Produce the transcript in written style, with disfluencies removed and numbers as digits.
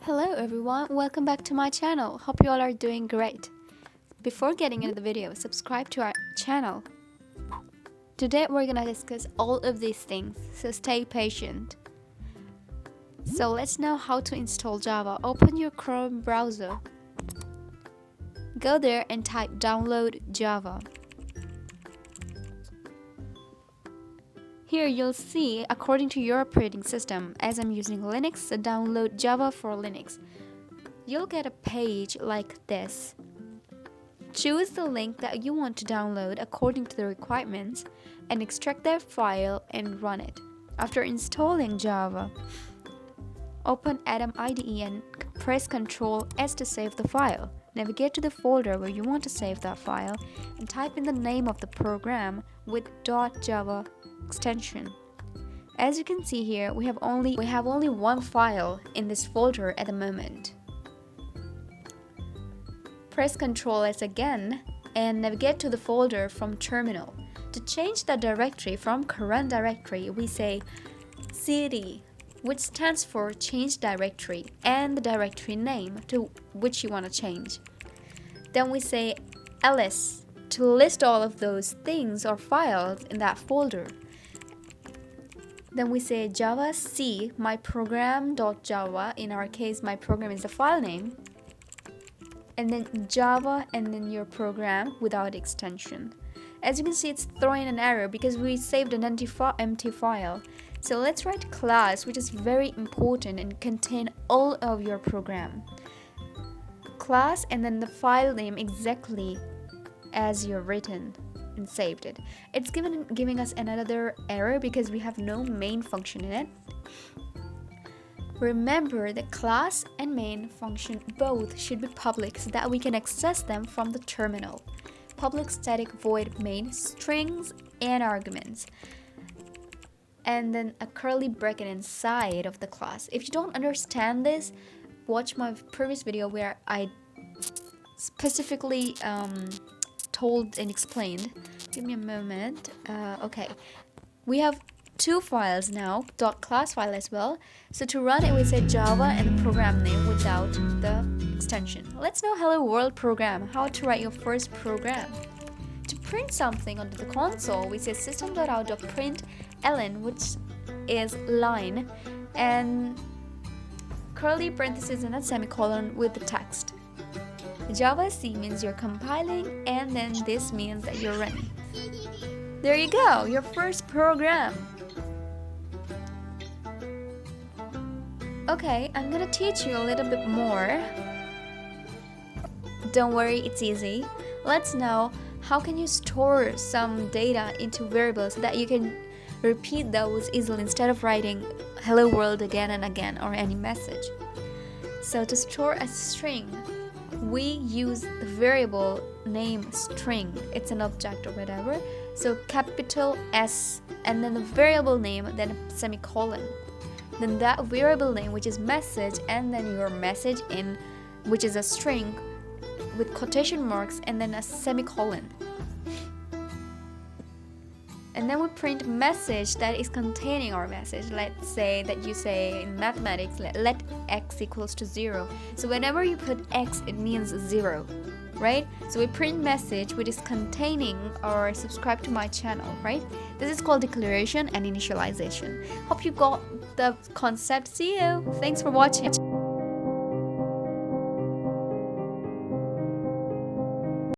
Hello everyone, welcome back to my channel. Hope you all are doing great. Before getting into the video, subscribe to our channel. Today we're gonna discuss all of these things, so stay patient. So let's know how to install Java. Open your Chrome browser. Go there and type download Java. Here you'll see, according to your operating system, as I'm using Linux, so download Java for Linux. You'll get a page like this. Choose the link that you want to download according to the requirements and extract that file and run it. After installing Java, open Atom IDE and press Ctrl S to save the file. Navigate to the folder where you want to save that file and type in the name of the program with .java extension. As you can see here, we have only one file in this folder at the moment. Press Ctrl S again and navigate to the folder from terminal. To change the directory from current directory, we say cd, which stands for change directory, and the directory name to which you want to change. Then we say ls to list all of those things or files in that folder. Then we say java c myprogram.java. In our case, my program is the file name. And then Java and then your program without extension. As you can see, it's throwing an error because we saved an empty file. So let's write class, which is very important and contain all of your program. Class and then the file name exactly as you've written and saved it. It's giving us another error because we have no main function in it. Remember that class and main function both should be public so that we can access them from the terminal. Public static void main strings and arguments. And then a curly bracket inside of the class. If you don't understand this, watch my previous video where I specifically told and explained. Give me a moment. Okay, we have two files now, .class file as well. So to run it, we say Java and the program name without the extension. Let's know hello world program, how to write your first program. To print something onto the console, we say system.out.println, which is line, and curly parentheses and a semicolon with the text. Java C means you're compiling, and then this means that you're running. There you go, your first program. Okay, I'm gonna teach you a little bit more. Don't worry, it's easy. Let's know how can you store some data into variables so that you can repeat those easily instead of writing hello world again and again or any message. So to store a string, we use the variable name string. It's an object or whatever. So capital S and then the variable name, then a semicolon. Then that variable name, which is message, and then your message in, which is a string with quotation marks and then a semicolon. And then we print message that is containing our message. Let's say that you say in mathematics, let x equals to 0. So whenever you put x, it means 0, right? So we print message which is containing or subscribe to my channel, right? This is called declaration and initialization. Hope you got the concept. See you. Thanks for watching.